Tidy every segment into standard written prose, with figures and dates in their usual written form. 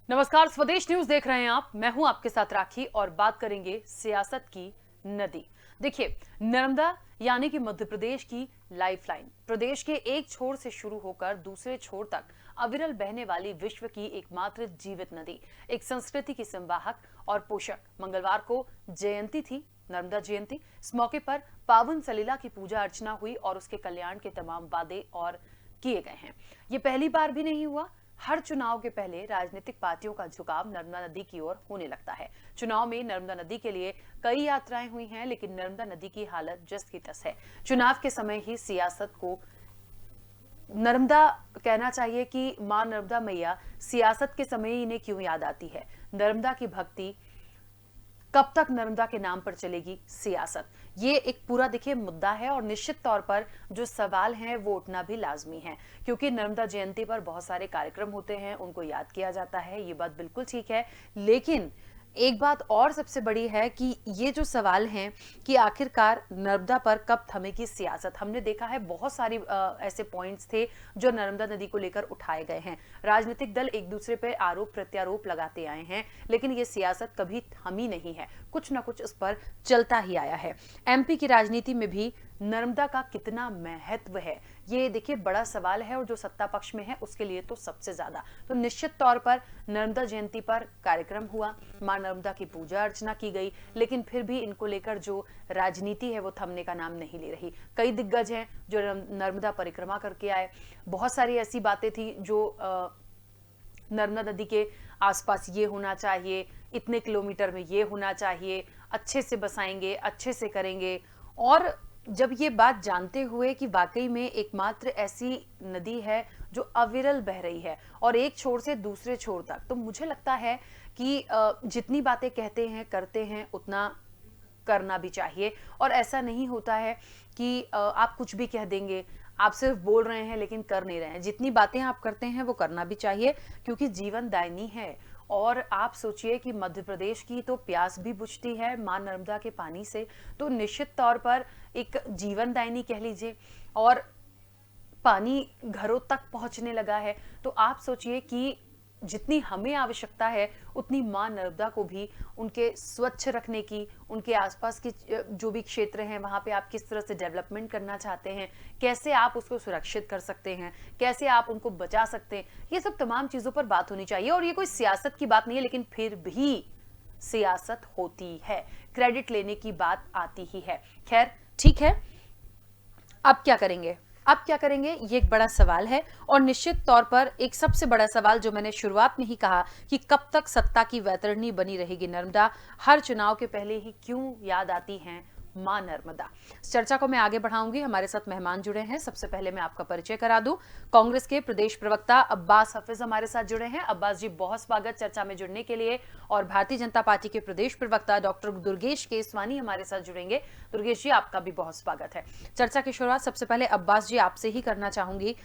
नमस्कार, स्वदेश न्यूज देख रहे हैं आप। मैं हूं आपके साथ राखी और बात करेंगे सियासत की नदी। देखिए, नर्मदा यानी कि मध्य प्रदेश की लाइफलाइन, प्रदेश के एक छोर से शुरू होकर दूसरे छोर तक अविरल बहने वाली विश्व की एकमात्र जीवित नदी, एक संस्कृति की संवाहक और पोषक। मंगलवार को जयंती थी, नर्मदा जयंती। इस मौके पर पावन सलीला की पूजा अर्चना हुई और उसके कल्याण के तमाम वादे और किए गए हैं। ये पहली बार भी नहीं हुआ। हर चुनाव के पहले राजनीतिक पार्टियों का झुकाव नर्मदा नदी की ओर होने लगता है। चुनाव में नर्मदा नदी के लिए कई यात्राएं हुई हैं, लेकिन नर्मदा नदी की हालत जस की तस है। चुनाव के समय ही सियासत को नर्मदा कहना चाहिए कि मां नर्मदा मैया सियासत के समय ही इन्हें क्यों याद आती है। नर्मदा की भक्ति कब तक नर्मदा के नाम पर चलेगी सियासत, ये एक पूरा देखिए मुद्दा है और निश्चित तौर पर जो सवाल हैं वो उठना भी लाजमी है, क्योंकि नर्मदा जयंती पर बहुत सारे कार्यक्रम होते हैं, उनको याद किया जाता है, ये बात बिल्कुल ठीक है। लेकिन एक बात और सबसे बड़ी है कि ये जो सवाल हैं कि आखिरकार नर्मदा पर कब थमेगी सियासत। हमने देखा है बहुत सारी ऐसे पॉइंट्स थे जो नर्मदा नदी को लेकर उठाए गए हैं। राजनीतिक दल एक दूसरे पर आरोप प्रत्यारोप लगाते आए हैं, लेकिन ये सियासत कभी थमी नहीं है, कुछ ना कुछ इस पर चलता ही आया है। एमपी की राजनीति में भी नर्मदा का कितना महत्व है, ये देखिए बड़ा सवाल है, और जो सत्ता पक्ष में है उसके लिए तो सबसे ज्यादा। तो निश्चित तौर पर नर्मदा जयंती पर कार्यक्रम हुआ, मां नर्मदा की पूजा अर्चना की गई, लेकिन फिर भी इनको लेकर जो राजनीति है वो थमने का नाम नहीं ले रही। कई दिग्गज हैं जो नर्मदा परिक्रमा करके आए। बहुत सारी ऐसी बातें थी जो नर्मदा नदी के आसपास ये होना चाहिए, इतने किलोमीटर में ये होना चाहिए, अच्छे से बसाएंगे, अच्छे से करेंगे। और जब ये बात जानते हुए कि वाकई में एकमात्र ऐसी नदी है जो अविरल बह रही है और एक छोर से दूसरे छोर तक, तो मुझे लगता है कि जितनी बातें कहते हैं करते हैं उतना करना भी चाहिए। और ऐसा नहीं होता है कि आप कुछ भी कह देंगे, आप सिर्फ बोल रहे हैं लेकिन कर नहीं रहे हैं। जितनी बातें आप करते हैं वो करना भी चाहिए, क्योंकि जीवन दायिनी है। और आप सोचिए कि मध्य प्रदेश की तो प्यास भी बुझती है मां नर्मदा के पानी से, तो निश्चित तौर पर एक जीवन दायिनी कह लीजिए। और पानी घरों तक पहुंचने लगा है, तो आप सोचिए कि जितनी हमें आवश्यकता है उतनी मां नर्मदा को भी उनके स्वच्छ रखने की, उनके आसपास के जो भी क्षेत्र हैं वहां पे आप किस तरह से डेवलपमेंट करना चाहते हैं, कैसे आप उसको सुरक्षित कर सकते हैं, कैसे आप उनको बचा सकते हैं, ये सब तमाम चीजों पर बात होनी चाहिए। और ये कोई सियासत की बात नहीं है, लेकिन फिर भी सियासत होती है, क्रेडिट लेने की बात आती ही है। खैर ठीक है, अब क्या करेंगे, अब क्या करेंगे, ये एक बड़ा सवाल है। और निश्चित तौर पर एक सबसे बड़ा सवाल जो मैंने शुरुआत में ही कहा कि कब तक सत्ता की वैतरणी बनी रहेगी नर्मदा, हर चुनाव के पहले ही क्यों याद आती हैं मां नर्मदा। इस चर्चा को मैं आगे बढ़ाऊंगी। हमारे साथ मेहमान जुड़े हैं। सबसे पहले मैं आपका परिचय करा दूं, कांग्रेस के प्रदेश प्रवक्ता अब्बास हफीज हमारे साथ जुड़े हैं। अब्बास जी, बहुत स्वागत चर्चा में जुड़ने के लिए। और भारतीय जनता पार्टी के प्रदेश प्रवक्ता डॉक्टर दुर्गेश केसवानी हमारे साथ जुड़ेंगे। दुर्गेश जी, आपका भी बहुत स्वागत है। चर्चा की शुरुआत सबसे पहले अब्बास जी आपसे ही करना चाहूंगी।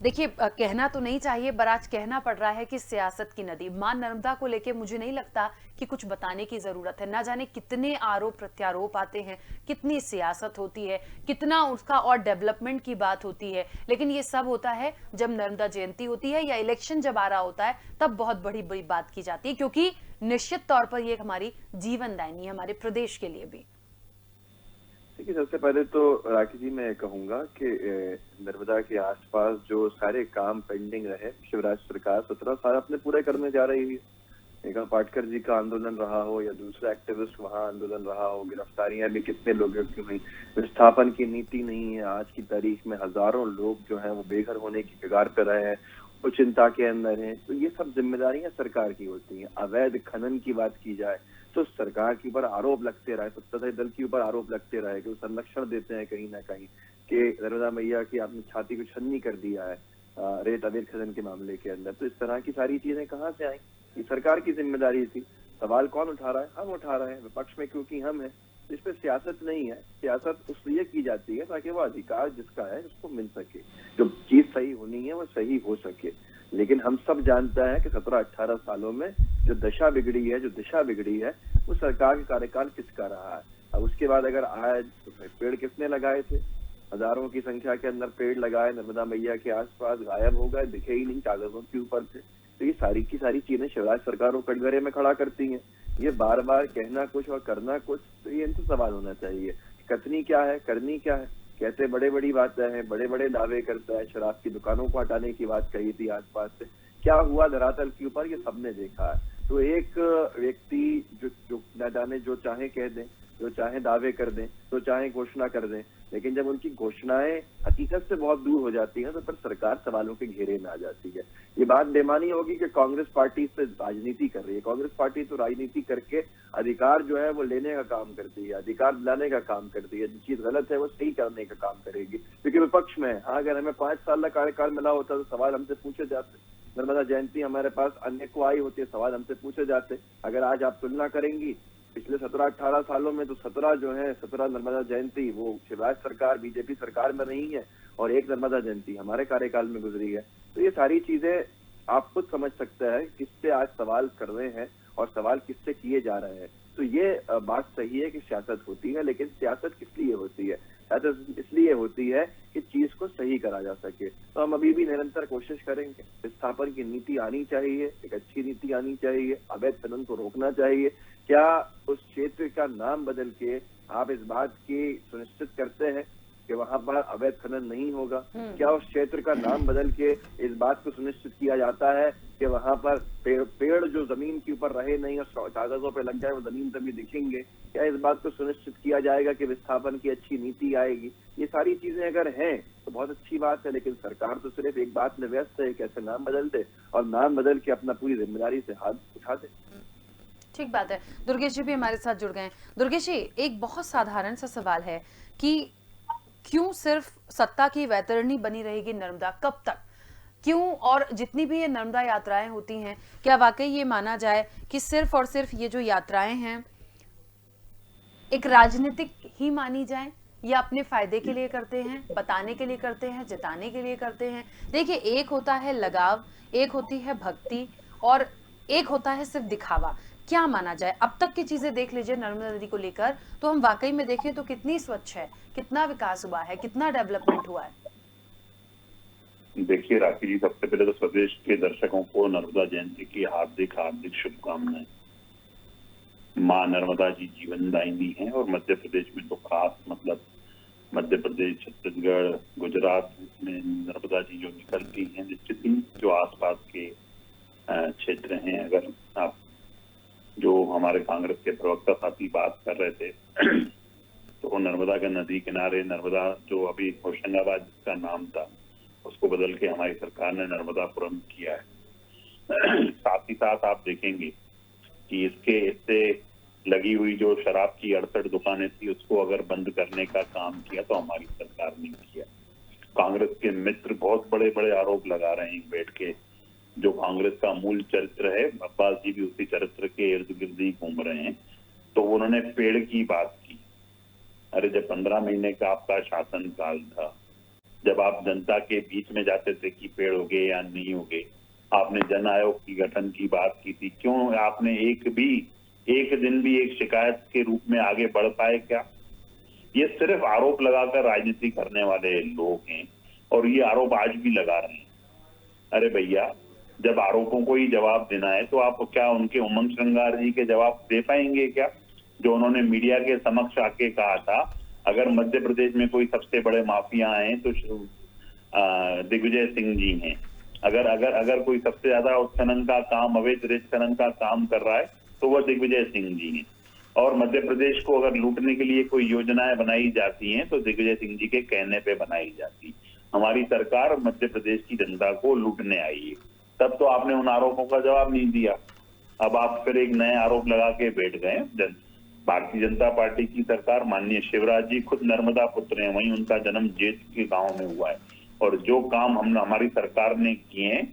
देखिए, कहना तो नहीं चाहिए पर आज कहना पड़ रहा है कि सियासत की नदी मां नर्मदा को लेके मुझे नहीं लगता कि कुछ बताने की जरूरत है। ना जाने कितने आरोप प्रत्यारोप आते हैं, कितनी सियासत होती है, कितना उसका और डेवलपमेंट की बात होती है, लेकिन ये सब होता है जब नर्मदा जयंती होती है या इलेक्शन जब आ रहा होता है, तब बहुत बड़ी बड़ी बात की जाती है, क्योंकि निश्चित तौर पर ये हमारी जीवनदायिनी है, हमारे प्रदेश के लिए भी। देखिए, सबसे पहले तो राखी जी मैं कहूंगा कि नर्मदा के आसपास जो सारे काम पेंडिंग रहे, शिवराज सरकार 17 साल अपने पूरे करने जा रही है। एक पाटकर जी का आंदोलन रहा हो या दूसरा एक्टिविस्ट वहां आंदोलन रहा हो, गिरफ्तारियां भी कितने लोगों की हुई, विस्थापन की नीति नहीं है। आज की तारीख में हजारों लोग जो है वो बेघर होने की कगार पर रहे हैं, वो चिंता के अंदर है। तो ये सब जिम्मेदारियां सरकार की होती हैं। अवैध खनन की बात की जाए तो सरकार के ऊपर आरोप लगते रहे, सत्ताधारी दल के ऊपर आरोप लगते रहे कि वो संरक्षण देते हैं कहीं ना कहीं, कि नर्मदा मैया की आपने छाती को छन्नी कर दिया है रेत अवैध खनन के मामले के अंदर। तो इस तरह की सारी चीजें कहाँ से आई? ये सरकार की जिम्मेदारी थी। सवाल कौन उठा रहा है? हम उठा रहे हैं विपक्ष में, क्योंकि हम है। इस पे सियासत नहीं है। सियासत उसलिए की जाती है ताकि वो अधिकार जिसका है उसको मिल सके, जो चीज सही होनी है वो सही हो सके। लेकिन हम सब जानते हैं कि 17-18 सालों में जो दशा बिगड़ी है, जो दिशा बिगड़ी है, वो सरकार का कार्यकाल किसका रहा है। अब उसके बाद अगर आए तो पेड़ किसने लगाए थे? हजारों की संख्या के अंदर पेड़ लगाए नर्मदा मैया के आसपास, गायब हो गए, दिखे ही नहीं, कागजों के ऊपर थे। तो ये सारी की सारी चीजें शिवराज सरकार को कटघरे में खड़ा करती हैं। ये बार बार कहना कुछ और करना कुछ, तो ये इनसे सवाल होना चाहिए, कथनी क्या है, करनी क्या है। कहते बड़े बड़ी बातें हैं, बड़े बड़े दावे करता है, शराब की दुकानों को हटाने की बात कही थी आसपास से, क्या हुआ धरातल के ऊपर ये सबने देखा है। तो एक व्यक्ति जो न जाने जो चाहे कह दें, जो चाहे दावे कर दें, जो चाहे घोषणा कर दें, लेकिन जब उनकी घोषणाएं हकीकत से बहुत दूर हो जाती हैं तो फिर सरकार सवालों के घेरे में आ जाती है। ये बात बेमानी होगी कि कांग्रेस पार्टी से राजनीति कर रही है। कांग्रेस पार्टी तो राजनीति करके अधिकार जो है वो लेने का काम करती है, अधिकार दिलाने का काम करती है। जो चीज गलत है वो सही करने का काम करेगी, क्योंकि विपक्ष में है। हाँ, अगर हमें 5 साल का कार्यकाल मिला होता तो सवाल हमसे पूछे जाते। नर्मदा जयंती हमारे पास अन्य को आई होती है, सवाल हमसे पूछे जाते। अगर आज आप तुलना करेंगी पिछले 17-18 सालों में, तो 17 नर्मदा जयंती वो शिवराज सरकार बीजेपी सरकार में नहीं है, और एक नर्मदा जयंती हमारे कार्यकाल में गुजरी है। तो ये सारी चीजें आप खुद समझ सकते हैं किससे आज सवाल कर रहे हैं और सवाल किससे किए जा रहे हैं। तो ये बात सही है कि सियासत होती है, लेकिन सियासत किस लिए होती है? सियासत इसलिए होती है कि चीज को सही करा जा सके। तो हम अभी भी निरंतर कोशिश करेंगे। विस्थापन की नीति आनी चाहिए, एक अच्छी नीति आनी चाहिए, अवैध खनन को रोकना चाहिए। क्या उस क्षेत्र का नाम बदल के आप इस बात की सुनिश्चित करते हैं कि वहां पर अवैध खनन नहीं होगा? क्या उस क्षेत्र का नाम बदल के इस बात को सुनिश्चित किया जाता है कि वहां पर पेड़ जो जमीन के ऊपर रहे नहीं और कागजों पे लग जाए वो जमीन तभी दिखेंगे? क्या इस बात को सुनिश्चित किया जाएगा कि विस्थापन की अच्छी नीति आएगी? ये सारी चीजें अगर हैं तो बहुत अच्छी बात है, लेकिन सरकार तो सिर्फ एक बात में व्यस्त है, कैसे नाम बदल दे और नाम बदल के अपना पूरी जिम्मेदारी से हाथ उठा दे। ठीक बात है। दुर्गेश जी भी हमारे साथ जुड़ गए हैं। दुर्गेश जी, एक बहुत साधारण सा सवाल है कि क्यों सिर्फ सत्ता की वैतरणी बनी रहेगी नर्मदा? कब तक? क्यों? और जितनी भी ये नर्मदा यात्राएं होती हैं, क्या वाकई ये माना जाए कि सिर्फ और सिर्फ ये जो यात्राएं हैं एक राजनीतिक ही मानी जाए, या अपने फायदे के लिए करते हैं, बताने के लिए करते हैं, जिताने के लिए करते हैं? देखिए, एक होता है लगाव, एक होती है भक्ति, और एक होता है सिर्फ दिखावा। क्या माना जाए? अब तक की चीजें देख लीजिए नर्मदा नदी को लेकर, तो हम वाकई में देखें तो कितनी स्वच्छ है, कितना विकास हुआ है, कितना डेवलपमेंट हुआ है। देखिए राखी जी, सबसे पहले तो स्वदेश के दर्शकों को नर्मदा जयंती की हार्दिक हार्दिक शुभकामनाएं। माँ नर्मदा जी जीवनदायिनी है, और मध्य प्रदेश में तो खास मतलब मध्य प्रदेश, छत्तीसगढ़, गुजरात में नर्मदा जी जो निकलती हैं, निश्चित ही जो आसपास के क्षेत्र हैं, अगर आप जो हमारे कांग्रेस के प्रवक्ता साथी बात कर रहे थे तो नर्मदा के नदी किनारे नर्मदा जो अभी होशंगाबाद का नाम था उसको बदल के हमारी सरकार ने नर्मदापुरम किया है। साथ ही साथ आप देखेंगे कि इससे लगी हुई जो शराब की 68 दुकानें थी उसको अगर बंद करने का काम किया तो हमारी सरकार ने किया। कांग्रेस के मित्र बहुत बड़े बड़े आरोप लगा रहे हैं बैठ के, जो कांग्रेस का मूल चरित्र है, अब्बास जी भी उसी चरित्र के इर्द गिर्द ही घूम रहे हैं। तो उन्होंने पेड़ की बात की। अरे जब 15 महीने का आपका शासन काल था, जब आप जनता के बीच में जाते थे कि पेड़ उगे या नहीं उगे, आपने जन आयोग की गठन की बात की थी, क्यों आपने एक दिन भी एक शिकायत के रूप में आगे बढ़ पाए क्या? ये सिर्फ आरोप लगाकर राजनीति करने वाले लोग हैं, और ये आरोप आज भी लगा रहे हैं। अरे भैया, जब आरोपों को ही जवाब देना है तो आप क्या उनके उमंग श्रृंगार जी के जवाब दे पाएंगे क्या, जो उन्होंने मीडिया के समक्ष आके कहा था अगर मध्य प्रदेश में कोई सबसे बड़े माफिया हैं तो दिग्विजय सिंह जी हैं। अगर कोई सबसे ज्यादा उत्खनन का काम, अवैध रेत खनन का काम कर रहा है तो वह दिग्विजय सिंह जी हैं। और मध्य प्रदेश को अगर लूटने के लिए कोई योजनाएं बनाई जाती हैं तो दिग्विजय सिंह जी के कहने पे बनाई जाती। हमारी सरकार मध्य प्रदेश की जनता को लूटने आई है। तब तो आपने उन आरोपों का जवाब नहीं दिया। अब आप फिर एक नए आरोप लगा के बैठ गए। भारतीय जनता पार्टी की सरकार, माननीय शिवराज जी खुद नर्मदा पुत्र हैं, वहीं उनका जन्म जेठ के गांव में हुआ है, और जो काम हमारी सरकार ने किए हैं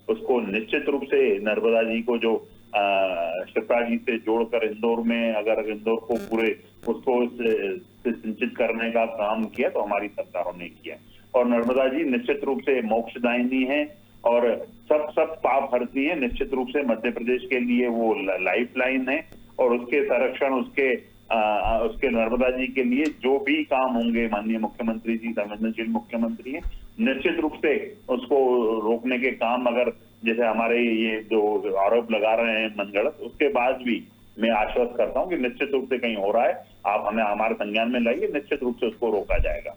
उसको निश्चित रूप से नर्मदा जी को जो शिप्रा जी से जोड़कर इंदौर में, अगर इंदौर को पूरे उसको सिंचित करने का काम किया तो हमारी सरकारों ने किया। और नर्मदा जी निश्चित रूप से मोक्षदायिनी है और सब पाप हरती है। निश्चित रूप से मध्य प्रदेश के लिए वो लाइफ लाइन है, और उसके संरक्षण, उसके नर्मदा जी के लिए जो भी काम होंगे, माननीय मुख्यमंत्री जी संवेदनशील मुख्यमंत्री हैं, निश्चित रूप से उसको रोकने के काम अगर जैसे हमारे ये जो आरोप लगा रहे हैं मनगढ़ंत, उसके बाद भी मैं आश्वस्त करता हूँ कि निश्चित रूप से कहीं हो रहा है, आप हमें हमारे संज्ञान में लाइए, निश्चित रूप से उसको रोका जाएगा।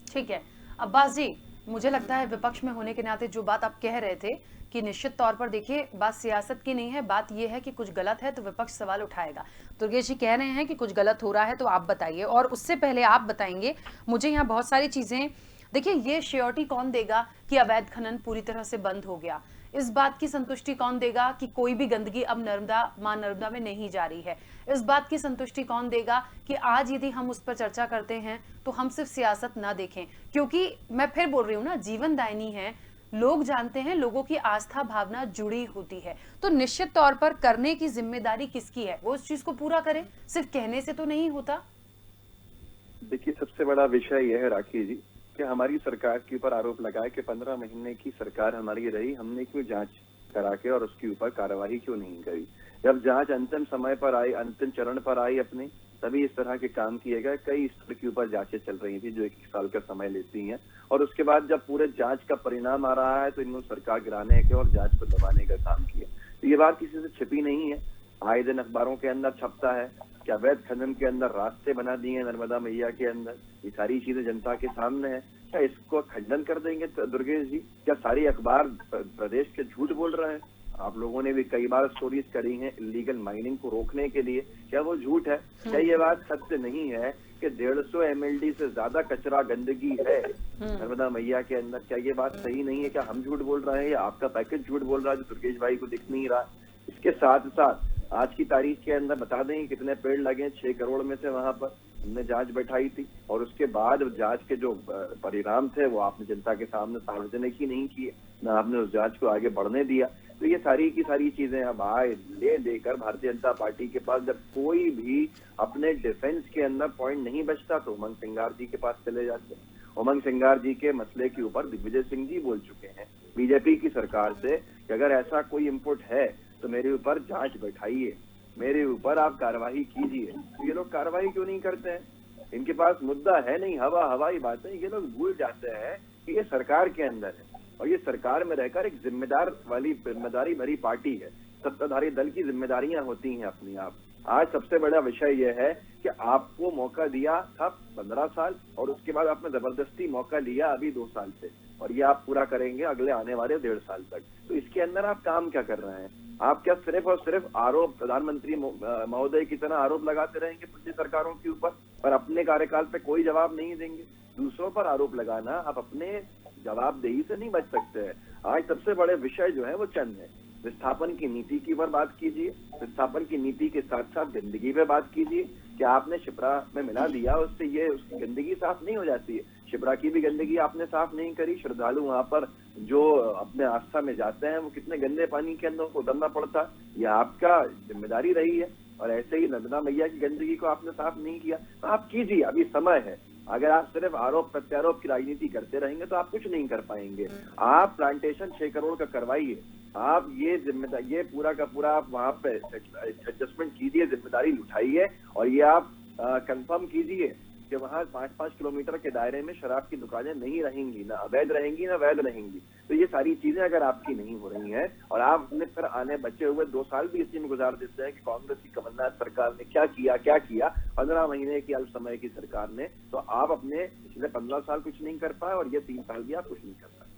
ठीक है अब्बास जी, मुझे लगता है विपक्ष में होने के नाते जो बात आप कह रहे थे कि निश्चित तौर पर देखिए बात सियासत की नहीं है, बात यह है कि कुछ गलत है तो विपक्ष सवाल उठाएगा। दुर्गेश जी कह रहे हैं कि कुछ गलत हो रहा है तो आप बताइए, और उससे पहले आप बताएंगे मुझे यहाँ बहुत सारी चीजें। देखिए ये श्योरिटी कौन देगा कि अवैध खनन पूरी तरह से बंद हो गया? इस बात की संतुष्टि कौन देगा कि कोई भी गंदगी अब मां नर्मदा में नहीं जा रही है? इस बात की संतुष्टि कौन देगा कि आज यदि हम उस पर चर्चा करते हैं तो हम सिर्फ सियासत ना देखें? क्योंकि मैं फिर बोल रही हूँ ना, जीवन दायिनी है, लोग जानते हैं, लोगों की आस्था भावना जुड़ी होती है, तो निश्चित तौर पर करने की जिम्मेदारी किसकी है? वो उस चीज को पूरा करे, सिर्फ कहने से तो नहीं होता। देखिए सबसे बड़ा विषय यह है राखी जी कि हमारी सरकार के ऊपर आरोप लगाए कि 15 महीने की सरकार हमारी रही, हमने क्यों जांच करा के और उसके ऊपर कार्रवाई क्यों नहीं करी? जब जांच अंतिम समय पर आई, अंतिम चरण पर आई अपने, तभी इस तरह के काम किए गए। कई स्तर के ऊपर जांचें चल रही थी जो 1 साल का समय लेती हैं, और उसके बाद जब पूरे जांच का परिणाम आ रहा है तो इन्होंने सरकार गिराने के और जांच को दबाने का काम किया। तो ये बात किसी से छिपी नहीं है, आए दिन अखबारों के अंदर छपता है कि अवैध खनन के अंदर रास्ते बना दिए हैं नर्मदा मैया के अंदर। ये सारी चीजें जनता के सामने है। क्या इसको खंडन कर देंगे दुर्गेश जी? क्या सारी अखबार प्रदेश के झूठ बोल रहे हैं? आप लोगों ने भी कई बार स्टोरीज करी हैं इलीगल माइनिंग को रोकने के लिए, क्या वो झूठ है? क्या ये बात सत्य नहीं है कि 150 MLD से ज्यादा कचरा गंदगी है नर्मदा मैया के अंदर? क्या ये बात सही नहीं है? क्या हम झूठ बोल रहे हैं या आपका पैकेज झूठ बोल रहा है जो दुर्गेश भाई को दिख नहीं रहा? इसके साथ साथ आज की तारीख के अंदर बता दें कितने पेड़ लगे 6 करोड़ में से। वहां पर हमने जांच बैठाई थी और उसके बाद जांच के जो परिणाम थे वो आपने जनता के सामने सार्वजनिक ही नहीं किए, ना आपने उस जांच को आगे बढ़ने दिया। तो ये सारी की सारी चीजें अब आए ले देकर भारतीय जनता पार्टी के पास जब कोई भी अपने डिफेंस के अंदर पॉइंट नहीं बचता तो उमंग सिंगार जी के पास चले जाते हैं। उमंग सिंगार जी के मसले के ऊपर दिग्विजय सिंह जी बोल चुके हैं बीजेपी की सरकार से कि अगर ऐसा कोई इनपुट है तो मेरे ऊपर जांच बैठाइए, मेरे ऊपर आप कार्रवाई कीजिए। तो ये लोग कार्रवाई क्यों नहीं करते हैं? इनके पास मुद्दा है नहीं, हवाई बातें। ये लोग भूल जाते हैं कि ये सरकार के अंदर है और ये सरकार में रहकर एक जिम्मेदारी भरी पार्टी है। सत्ताधारी दल की जिम्मेदारियां होती हैं अपनी आप। आज सबसे बड़ा विषय यह है कि आपको मौका दिया था 15 साल और उसके बाद आपने जबरदस्ती मौका लिया अभी 2 साल से, और ये आप पूरा करेंगे अगले आने वाले 1.5 साल तक। तो इसके अंदर आप काम क्या कर रहे हैं? आप क्या सिर्फ और सिर्फ आरोप, प्रधानमंत्री महोदय की तरह आरोप लगाते रहेंगे पिछली सरकारों के ऊपर और अपने कार्यकाल पे कोई जवाब नहीं देंगे? दूसरों पर आरोप लगाना, आप अपने जवाबदेही से नहीं बच सकते हैं। आज सबसे बड़े विषय जो है वो चंद है। विस्थापन की नीति की पर बात कीजिए, विस्थापन की नीति के साथ साथ गंदगी पे बात कीजिए। क्या आपने शिप्रा में मिला दिया, उससे ये उसकी गंदगी साफ नहीं हो जाती है? शिप्रा की भी गंदगी आपने साफ नहीं करी। श्रद्धालु वहां पर जो अपने आस्था में जाते हैं वो कितने गंदे पानी के अंदर उतरना पड़ता, ये आपका जिम्मेदारी रही है। और ऐसे ही नर्मदा मैया की गंदगी को आपने साफ नहीं किया, तो आप कीजिए, अभी समय है। अगर आप सिर्फ आरोप प्रत्यारोप की राजनीति करते रहेंगे तो आप कुछ नहीं कर पाएंगे। आप प्लांटेशन 6 करोड़ का करवाइए, आप ये जिम्मेदारी, ये पूरा का पूरा आप वहां पे एडजस्टमेंट कीजिए, जिम्मेदारी उठाइए और ये आप कंफर्म कीजिए कि वहाँ 5-5 किलोमीटर के दायरे में शराब की दुकानें नहीं रहेंगी, ना अवैध रहेंगी ना वैध रहेंगी। तो ये सारी चीजें अगर आपकी नहीं हो रही हैं और आप अपने फिर आने बचे हुए 2 साल भी इसी में गुजार देते हैं कि कांग्रेस की कमलनाथ सरकार ने क्या किया 15 महीने की अल्प समय की सरकार ने, तो आप अपने पिछले 15 साल कुछ नहीं कर पाए और ये 3 साल भी आप कुछ नहीं कर पाए।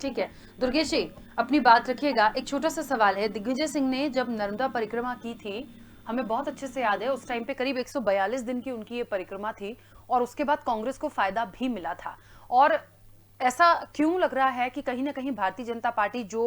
ठीक है दुर्गेश जी, अपनी बात रखिएगा। एक छोटा सा सवाल है, दिग्विजय सिंह ने जब नर्मदा परिक्रमा की थी, हमें बहुत अच्छे से याद है, उस टाइम पे करीब 142 दिन की उनकी ये परिक्रमा थी और उसके बाद कांग्रेस को फायदा भी मिला था। और ऐसा क्यों लग रहा है कि कहीं ना कहीं भारतीय जनता पार्टी जो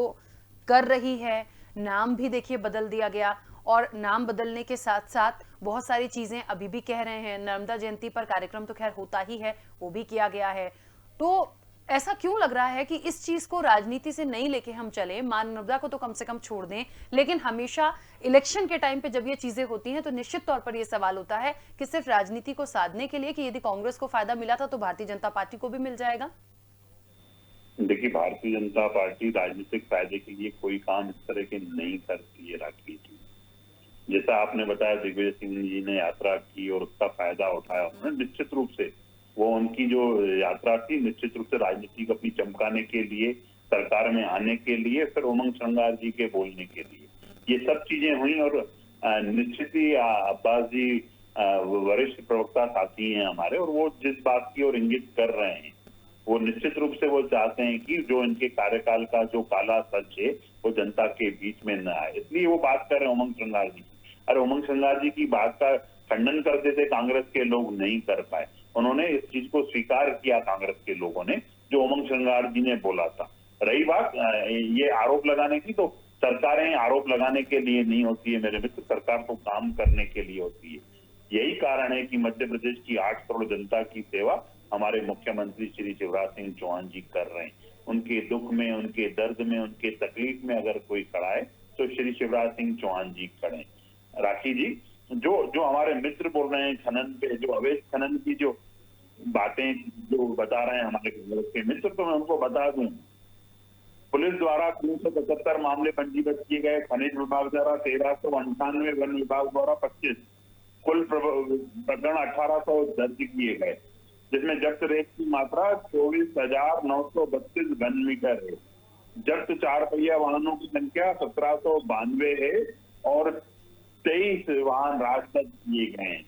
कर रही है, नाम भी देखिए बदल दिया गया और नाम बदलने के साथ साथ बहुत सारी चीजें अभी भी कह रहे हैं। नर्मदा जयंती पर कार्यक्रम तो खैर होता ही है, वो भी किया गया है। तो ऐसा क्यों लग रहा है कि इस चीज को राजनीति से नहीं लेके हम चले, मां नर्मदा को तो कम से कम छोड़ दें, लेकिन हमेशा इलेक्शन के टाइम पे जब ये चीजें होती हैं तो निश्चित तौर पर ये सवाल होता है कि सिर्फ राजनीति को साधने के लिए कि यदि कांग्रेस को फायदा मिला था तो भारतीय जनता पार्टी को भी मिल जाएगा। देखिए, भारतीय जनता पार्टी राजनीतिक फायदे के लिए कोई काम इस तरह के नहीं करती है राखी जी। जैसा आपने बताया, दिग्विजय सिंह जी ने यात्रा की और उसका फायदा उठाया उन्होंने, निश्चित रूप से वो उनकी जो यात्रा थी निश्चित रूप से राजनीति को अपनी चमकाने के लिए सरकार में आने के लिए, फिर उमंग श्रृंगार जी के बोलने के लिए। ये सब चीजें हुई और निश्चित ही अब्बास जी वरिष्ठ प्रवक्ता साथी हैं हमारे, और वो जिस बात की ओर इंगित कर रहे हैं वो निश्चित रूप से वो चाहते हैं कि जो इनके कार्यकाल का जो काला सच है वो जनता के बीच में न आए, इसलिए वो बात कर रहे हैं उमंग श्रृंगार जी की। अरे उमंग श्रृंगार जी की बात का खंडन करते थे कांग्रेस के लोग, नहीं कर पाए। उन्होंने इस चीज को स्वीकार किया कांग्रेस के लोगों ने, जो उमंग श्रृंगार जी ने बोला था। रही बात ये आरोप लगाने की, तो सरकारें आरोप लगाने के लिए नहीं होती है मेरे मित्र, सरकार तो काम करने के लिए होती है। यही कारण है कि मध्य प्रदेश की 8 करोड़ जनता की सेवा हमारे मुख्यमंत्री श्री शिवराज सिंह चौहान जी कर रहे हैं। उनके दुख में, उनके दर्द में, उनके तकलीफ में अगर कोई खड़ा है तो श्री शिवराज सिंह चौहान जी खड़े हैं। राखी जी, जो हमारे मित्र बोल रहे हैं खनन पे, जो अवैध खनन की जो बातें जो बता रहे हैं हमारे के मित्र, तो मैं उनको बता दूं, पुलिस द्वारा 375 मामले पंजीबद्ध किए गए, खनिज विभाग द्वारा 1398, वन विभाग द्वारा 25, कुल प्रकरण 1800 दर्ज किए गए, जिसमें जब्त रेत की मात्रा 24,932 घन मीटर है। जब्त 4 पहिया वाहनों की संख्या 1792 है और 23 वाहन राजपथ किए गए हैं।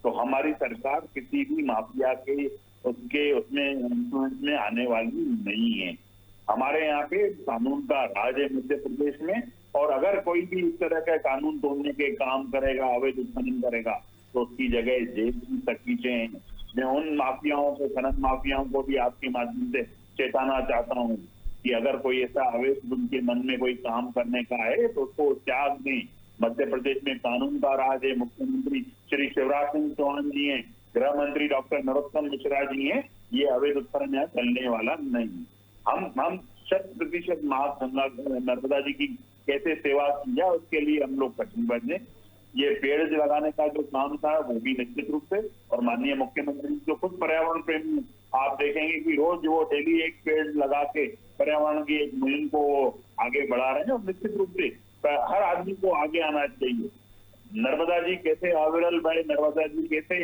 तो हमारी सरकार किसी भी माफिया के उसमें इन्फ्लुएंस में आने वाली नहीं है। हमारे यहाँ पे कानून का राज है मध्य प्रदेश में, और अगर कोई भी इस तरह का कानून तोड़ने के काम करेगा, अवैध उत्खनन करेगा, तो उसकी जगह जेल की तकीजें हैं। मैं उन माफियाओं को, खनन माफियाओं को भी आपके माध्यम से चेताना चाहता हूँ कि अगर कोई ऐसा अवैध उनके मन में कोई काम करने का है तो उसको त्याग दें। मध्य प्रदेश में कानून का राज है, मुख्यमंत्री श्री शिवराज सिंह चौहान जी हैं, गृह मंत्री डॉक्टर नरोत्तम मिश्रा जी हैं, ये अवैध उत्खनन यहाँ चलने वाला नहीं। हम 100% मां गंगा नर्मदा जी की कैसे सेवा की जाए उसके लिए हम लोग कटिबद्ध हैं। ये पेड़ लगाने का जो काम था वो भी निश्चित रूप से, और माननीय मुख्यमंत्री जो खुद पर्यावरण प्रेमी, आप देखेंगे कि रोज वो डेली एक पेड़ लगा के पर्यावरण की एक मुहिम को आगे बढ़ा रहे हैं, और निश्चित रूप से हर आदमी को आगे आना चाहिए। नर्मदा जी कैसे अविरल भाई, नर्मदा जी कैसे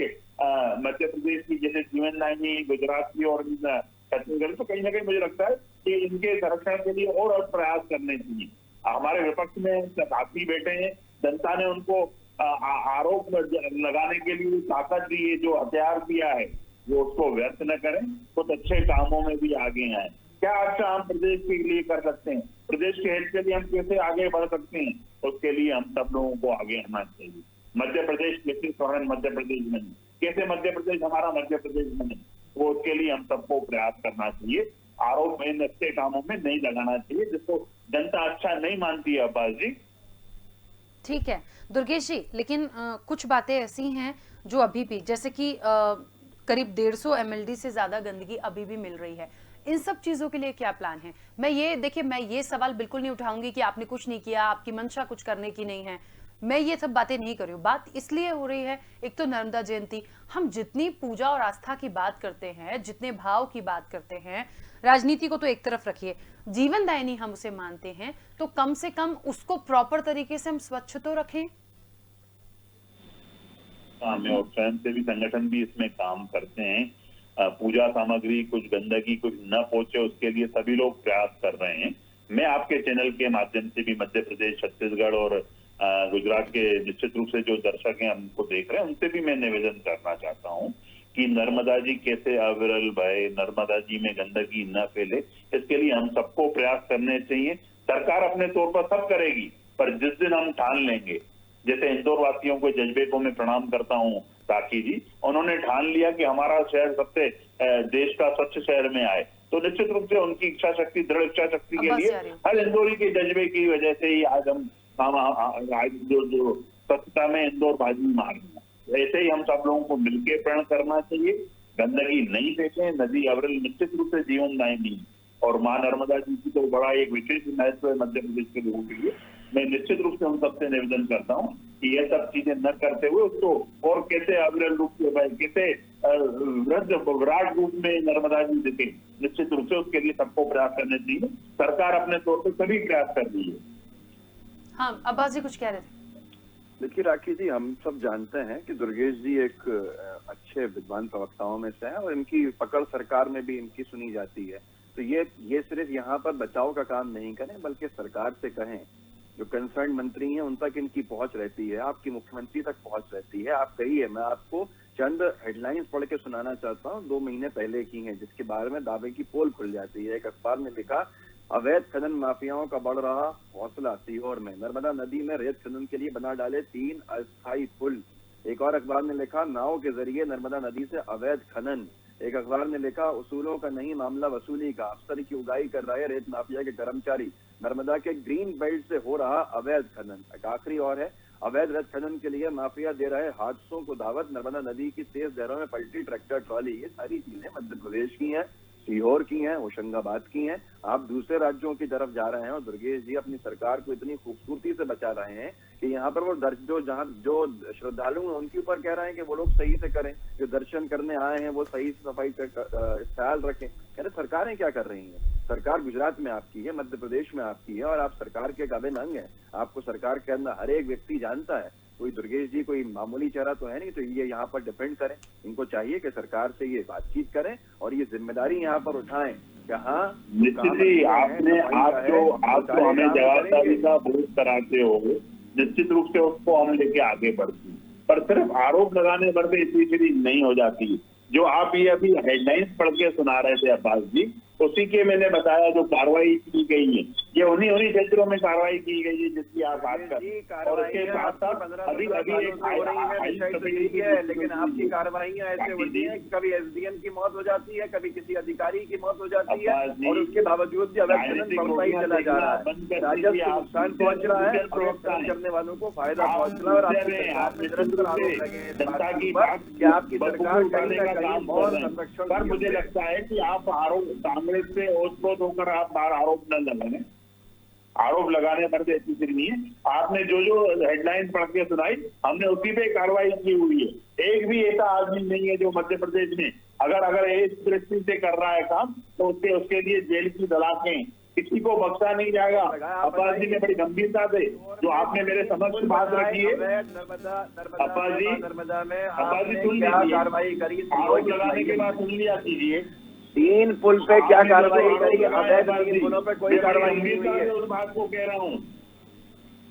मध्य प्रदेश की जैसे जीवनदायिनी गुजरात की और छत्तीसगढ़, तो कहीं ना कहीं मुझे लगता है कि इनके संरक्षण के लिए और प्रयास करने चाहिए। हमारे विपक्ष में साथी बैठे हैं, जनता ने उनको आरोप लगाने के लिए ताकत दी है, जो हथियार दिया है वो उसको व्यर्थ न करें, कुछ अच्छे कामों में भी आगे आए। क्या अच्छा हम प्रदेश के लिए कर सकते हैं, प्रदेश के हित के लिए हम कैसे आगे बढ़ सकते हैं, उसके लिए हम सब लोगों को आगे आना चाहिए। मध्य प्रदेश कैसे स्वर्ण मध्य प्रदेश बने, कैसे मध्य प्रदेश हमारा मध्य प्रदेश बने, वो उसके लिए हम सबको प्रयास करना चाहिए। आरोप में अच्छे कामों में नहीं लगाना चाहिए, जिसको जनता अच्छा नहीं मानती है। अब्बास जी, ठीक है दुर्गेश जी, लेकिन कुछ बातें ऐसी हैं जो अभी भी, जैसे कि करीब 150 MLD से ज्यादा गंदगी अभी भी मिल रही है। इन सब चीजों के लिए क्या प्लान है? मैं ये सवाल बिल्कुल नहीं उठाऊंगी कि आपने कुछ नहीं किया, आपकी मंशा कुछ करने की नहीं है, मैं ये सब बातें नहीं कर रही हूँ। बात इसलिए हो रही है, एक तो नर्मदा जयंती, हम जितनी पूजा और आस्था की बात करते हैं, जितने भाव की बात करते हैं, राजनीति को तो एक तरफ रखिए, जीवनदायिनी हम उसे मानते हैं, तो कम से कम उसको प्रॉपर तरीके से हम स्वच्छ तो रखें। में और स्वयंसेवी संगठन भी इसमें काम करते हैं। पूजा सामग्री कुछ गंदगी कुछ न पहुंचे उसके लिए सभी लोग प्रयास कर रहे हैं। मैं आपके चैनल के माध्यम से भी मध्य प्रदेश, छत्तीसगढ़ और गुजरात के निश्चित रूप से जो दर्शक हैं हमको देख रहे हैं, उनसे भी मैं निवेदन करना चाहता हूँ कि नर्मदा जी कैसे अविरल बहे, नर्मदा जी में गंदगी न फैले, इसके लिए हम सबको प्रयास करने चाहिए। सरकार अपने तौर पर सब करेगी, पर जिस दिन हम ठान लेंगे, जैसे इंदौर वासियों के जज्बे को मैं प्रणाम करता हूँ राखी जी, उन्होंने ठान लिया कि हमारा शहर सबसे देश का स्वच्छ शहर में आए, तो निश्चित रूप से उनकी इच्छा शक्ति, दृढ़ इच्छा शक्ति के लिए हर इंदौरी के जज्बे की वजह से ही आज हम जो स्वच्छता में इंदौर बाजी मार रहे हैं। ऐसे ही हम सब लोगों को मिलकर प्रण करना चाहिए, गंदगी नहीं फेंके। नदी अविरल निश्चित रूप से जीवनदायिनी, और मां नर्मदा जी की तो बड़ा एक विशेष महत्व है मध्य प्रदेश के लोगों के लिए। मैं निश्चित रूप से हम सबसे निवेदन करता हूँ कि ये सब चीजें न करते हुए उसको और कैसे अविरल रूप से, कैसे विराट रूप में नर्मदा जी दिखे, निश्चित रूप से उसके लिए सबको प्रयास करने चाहिए। सरकार अपने तौर पर सभी प्रयास कर रही है। हाँ, अब्बास जी कुछ कह रहे थे? देखिए राखी जी, हम सब जानते हैं कि दुर्गेश जी एक अच्छे विद्वान प्रवक्ताओं में से हैं, और इनकी पकड़ सरकार में भी इनकी सुनी जाती है। तो ये सिर्फ यहाँ पर बचाव का काम नहीं करें, बल्कि सरकार से कहें, जो कंसर्न मंत्री हैं उन तक इनकी पहुंच रहती है, आपकी मुख्यमंत्री तक पहुंच रहती है, आप कहिए। मैं आपको चंद हेडलाइंस पढ़ के सुनाना चाहता हूँ, 2 महीने पहले की हैं, जिसके बारे में दावे की पोल खुल जाती है। एक अखबार ने लिखा, अवैध खनन माफियाओं का बढ़ रहा हौसला सीहोर में, नर्मदा नदी में रेत खनन के लिए बना डाले 3 अस्थायी पुल। एक और अखबार ने लिखा, नाव के जरिए नर्मदा नदी से अवैध खनन। एक अखबार ने लिखा, उसूलों का नहीं मामला वसूली का, अफसर की उगाही कर रहे रेत माफिया के कर्मचारी, नर्मदा के ग्रीन बेल्ट से हो रहा अवैध खनन। एक आखिरी और है, अवैध रेत खनन के लिए माफिया दे रहे हादसों को दावत, नर्मदा नदी की तेज लहरों में पलटी ट्रैक्टर ट्रॉली। ये सारी चीजें मध्य प्रदेश की हैं, सीहोर की हैं, होशंगाबाद की हैं। आप दूसरे राज्यों की तरफ जा रहे हैं और दुर्गेश जी अपनी सरकार को इतनी खूबसूरती से बचा रहे हैं कि यहाँ पर वो जो श्रद्धालु हैं उनके ऊपर कह रहे हैं कि वो लोग सही से करें, जो दर्शन करने आए हैं वो सही से सफाई का ख्याल रखें। कह रहे सरकारें क्या कर रही हैं? सरकार गुजरात में आपकी है, मध्य प्रदेश में आपकी है, और आप सरकार के काबिल अंग हैं। आपको सरकार के अंदर हर एक व्यक्ति जानता है। कोई दुर्गेश जी कोई मामूली चेहरा तो है नहीं, तो ये यहाँ पर डिपेंड करें। इनको चाहिए कि सरकार से ये बातचीत करें और ये जिम्मेदारी यहाँ पर उठाएं। हाँ निश्चित ही आप जो हमें जवाबदारी का बोझ कराते हो, निश्चित रूप से उसको हम लेके आगे बढ़ते हैं, पर सिर्फ आरोप लगाने पर भी इतनी सीधी नहीं हो जाती। जो आप ये अभी हेडलाइंस पढ़ के सुना रहे थे अब्बास जी, उसी के मैंने बताया जो कार्रवाई की गई है, ये उन्हीं क्षेत्रों में कार्रवाई की गई है जिसकी आप बात कर रहे हैं। और उसके साथ साथ अभी है, लेकिन आपकी कार्रवाइयां ऐसे होती है, कभी एसडीएम की मौत हो जाती है, कभी किसी अधिकारी की मौत हो जाती है, और उसके बावजूद भी अवैध खनन बढ़ता ही चला जा रहा है। राजस्व को नुकसान पहुंच रहा है, अवैध खनन करने वालों को फायदा पहुंच रहा है। और आपकी सरकार कहीं ना कहीं मौत संरक्षण। पर मुझे लगता है कि आप आरोप कांग्रेस से ओत-पोत होकर आप बार आरोप न लगाएं। आरोप लगाने पर भी ऐसी नहीं है। आपने जो हेडलाइन पढ़ के सुनाई, हमने उसी पे कार्रवाई की हुई है। एक भी ऐसा आदमी नहीं है जो मध्य प्रदेश में अगर इस दृष्टि से कर रहा है काम, तो उसके लिए जेल की सलाखें, किसी को बख्शा नहीं जाएगा। अब्बास जी ने बड़ी गंभीरता से जो आपने मेरे समक्ष बात रखी है, अब्बास जी सुन लीजिए, आरोप लगाने के बाद सुन लिया कीजिए। 3 पुल पे क्या कार्रवाई करी? अवैध 3 पुलों पे कोई कार्रवाई नहीं हुई है। उस बात को कह रहा हूँ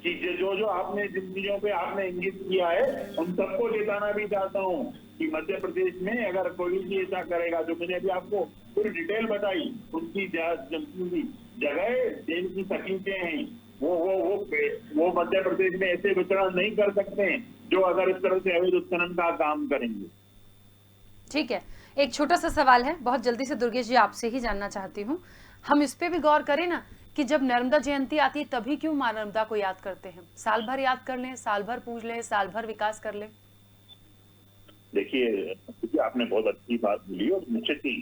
कि जो आपने जिन चीजों पे आपने इंगित किया है, उन सबको चेताना भी चाहता हूँ कि मध्य प्रदेश में अगर कोई भी ऐसा करेगा, जो मैंने अभी आपको पूरी डिटेल बताई, उनकी जगह जेल की तकलीफें हैं, वो मध्य प्रदेश में ऐसे विचरण नहीं कर सकते हैं जो अगर इस तरह से अवैध उत्खनन का काम करेंगे। ठीक है, एक छोटा सा सवाल है, बहुत जल्दी से दुर्गेश जी आपसे ही जानना चाहती हूँ। हम इस पे भी गौर करें ना कि जब नर्मदा जयंती आती है तभी क्यों मां नर्मदा को याद करते हैं? साल भर याद कर लें, साल भर पूज लें, साल भर विकास कर लें। देखिए, आपने बहुत अच्छी बात बोली, और निश्चित ही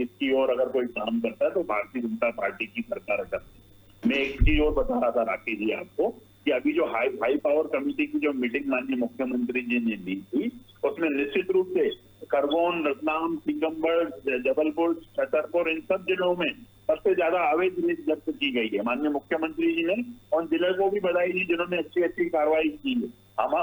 इसकी और अगर कोई काम करता है तो भारतीय जनता पार्टी की सरकार करती है। मैं एक चीज और बता रहा था राकेश जी आपको कि अभी जो हाई पावर कमेटी की जो मीटिंग माननीय मुख्यमंत्री जी ने दी थी, उसमें निश्चित रूप से खरगोन, रतलाम, टीकमगढ़, जबलपुर, छतरपुर, इन सब जिलों में सबसे ज्यादा अवैध रेत जब्त की गई है। माननीय मुख्यमंत्री जी ने उन जिलों को भी बधाई दी जिन्होंने अच्छी कार्रवाई की है।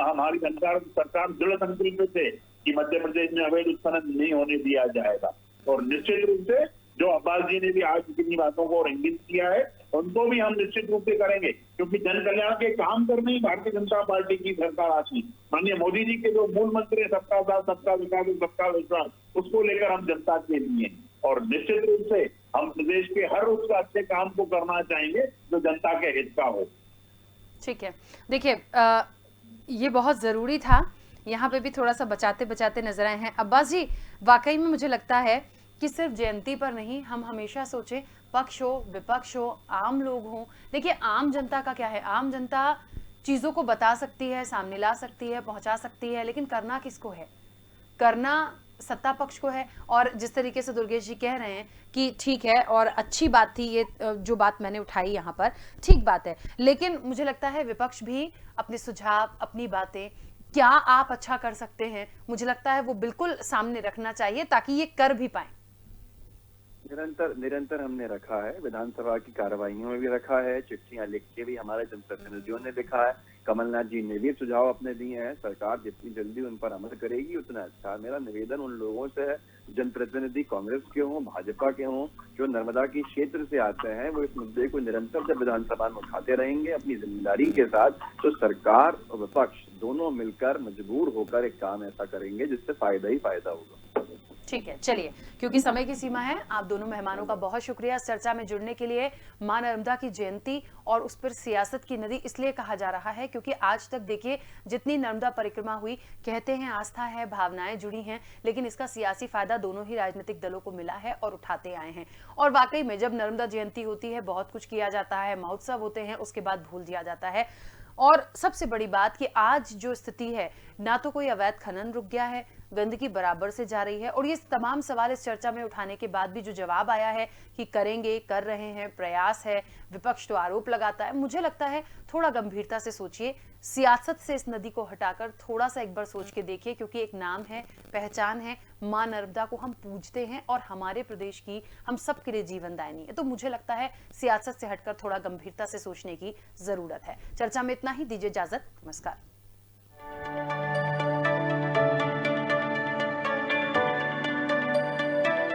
हमारी सरकार दृढ़ संकल्पित है कि मध्य प्रदेश में अवैध उत्खनन नहीं होने दिया जाएगा। और निश्चित रूप से जो अब्बास जी ने भी आज कितनी बातों को इंगित किया है, उनको भी हम निश्चित रूप से करेंगे, क्योंकि जन कल्याण के काम करने ही भारतीय जनता पार्टी की सरकार आती। माननीय मोदी जी के जो मूल मंत्र है, सबका साथ, सबका विकास, सबका विश्वास, उसको लेकर हम जनता के लिए, और निश्चित रूप से हम प्रदेश के हर उस अच्छे काम को करना चाहेंगे जो जनता के हित का हो। ठीक है, देखिए ये बहुत जरूरी था, यहाँ पे भी थोड़ा सा बचाते बचाते नजर आए हैं। अब्बास जी, वाकई में मुझे लगता है कि सिर्फ जयंती पर नहीं, हम हमेशा सोचे पक्ष हो, विपक्ष हो, आम लोग हों। देखिए, आम जनता का क्या है, आम जनता चीजों को बता सकती है, सामने ला सकती है, पहुंचा सकती है, लेकिन करना किसको है? करना सत्ता पक्ष को है। और जिस तरीके से दुर्गेश जी कह रहे हैं कि ठीक है और अच्छी बात थी, ये जो बात मैंने उठाई यहाँ पर ठीक बात है, लेकिन मुझे लगता है विपक्ष भी अपने सुझाव, अपनी बातें, क्या आप अच्छा कर सकते हैं, मुझे लगता है वो बिल्कुल सामने रखना चाहिए ताकि ये कर भी पाए। निरंतर निरंतर हमने रखा है, विधानसभा की कार्रवाइयों में भी रखा है, चिट्ठियां लिख के भी हमारे जनप्रतिनिधियों ने लिखा है, कमलनाथ जी ने भी सुझाव अपने दिए हैं। सरकार जितनी जल्दी उन पर अमल करेगी उतना अच्छा। मेरा निवेदन उन लोगों से है, जनप्रतिनिधि कांग्रेस के हों, भाजपा के हों, जो नर्मदा की क्षेत्र से आते हैं, वो इस मुद्दे को निरंतर जब विधानसभा में उठाते रहेंगे अपनी जिम्मेदारी के साथ, तो सरकार और विपक्ष दोनों मिलकर मजबूर होकर एक काम ऐसा करेंगे जिससे फायदा ही फायदा होगा। ठीक है, चलिए, क्योंकि समय की सीमा है, आप दोनों मेहमानों का बहुत शुक्रिया इस चर्चा में जुड़ने के लिए। मां नर्मदा की जयंती और उस पर सियासत की नदी इसलिए कहा जा रहा है क्योंकि आज तक देखिए जितनी नर्मदा परिक्रमा हुई, कहते हैं आस्था है, भावनाएं जुड़ी हैं, लेकिन इसका सियासी फायदा दोनों ही राजनीतिक दलों को मिला है और उठाते आए हैं। और वाकई में जब नर्मदा जयंती होती है बहुत कुछ किया जाता है, महोत्सव होते हैं, उसके बाद भूल दिया जाता है। और सबसे बड़ी बात कि आज जो स्थिति है, ना तो कोई अवैध खनन रुक गया है, गंदगी बराबर से जा रही है, और ये तमाम सवाल इस चर्चा में उठाने के बाद भी जो जवाब आया है कि करेंगे, कर रहे हैं, प्रयास है, विपक्ष तो आरोप लगाता है। मुझे लगता है थोड़ा गंभीरता से सोचिए, सियासत से इस नदी को हटाकर थोड़ा सा एक बार सोच के देखिए, क्योंकि एक नाम है, पहचान है, मां नर्मदा को हम पूजते हैं और हमारे प्रदेश की हम सबके लिए जीवनदायिनी है। तो मुझे लगता है सियासत से हटकर थोड़ा गंभीरता से सोचने की जरूरत है। चर्चा में इतना ही, दीजिए इजाजत, नमस्कार।